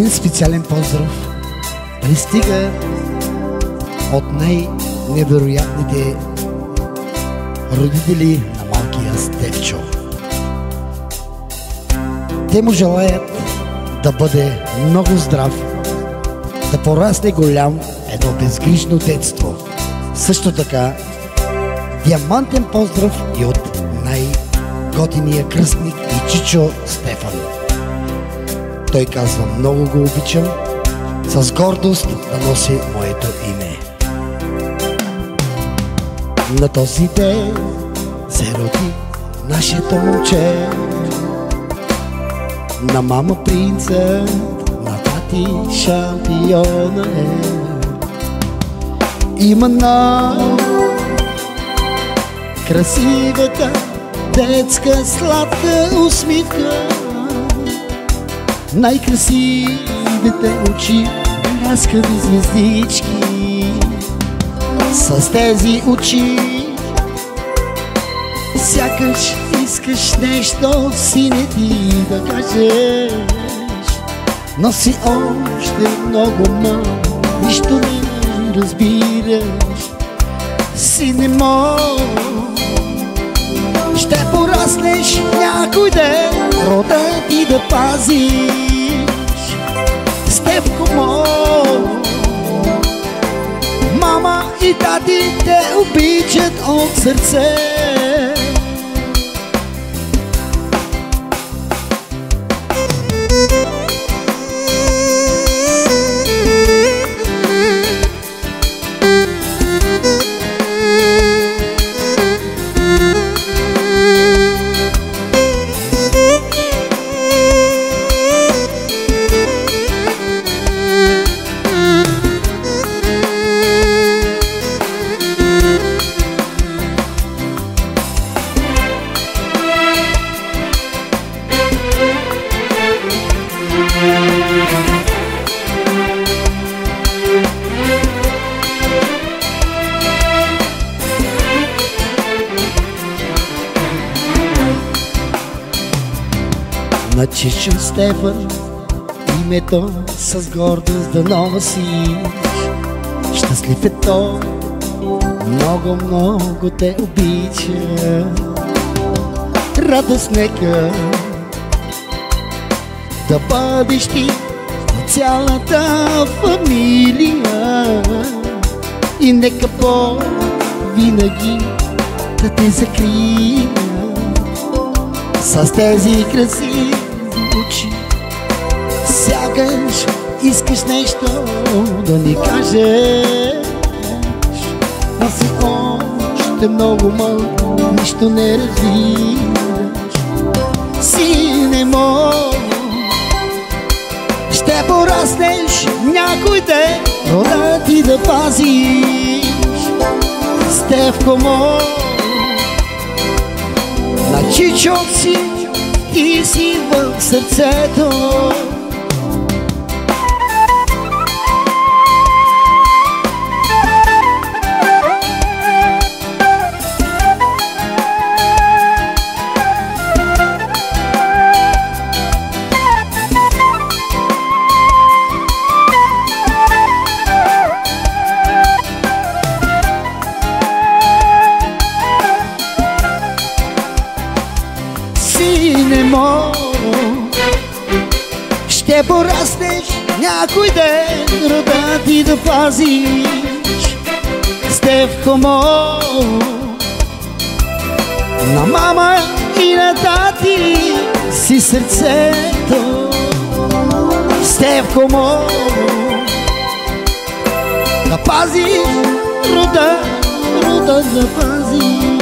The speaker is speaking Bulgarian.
Един специален поздрав пристига от най-невероятните родители на малкия Стефчо. Те му желаят да бъде много здрав, да порасне голям, едно безгрижно детство. Също така диамантен поздрав и от най-готиния кръстник и чичо Стефан. Той казва: много го обичам, с гордост да носи моето име. На този ден се роди нашето момче, на мама принца, на тати шампиона е. Има красивата детска сладка усмивка, най-красивите очи, ласкави звездички. С тези очи сякаш искаш нещо си не ти да кажеш, но си още много малко, нищо не разбираш. Сине мой, ще пораснеш някой ден, рода ти да пазиш. Стефко мой, мама и тати те обичат от сърце. На чичо Стефан името с гордост да носиш. Щастлив е той, много, много те обича. Радост нека да бъдеш ти на цялата фамилия, и нека Бог винаги да те закрие с тези красиви очи. Сякаш искаш нещо да ни кажеш, но си още много малко, нищо не разбираш. Сине мой, ще пораснеш някой ден, рода ти да пазиш. Стефко мой, на чичо си, ти си в сърцето. Сине мой, ще пораснеш някой ден, рода ти да пазиш. Стефко мой, на мама и на тати си сърцето. Стефко мой, да пазиш рода, рода да пазиш.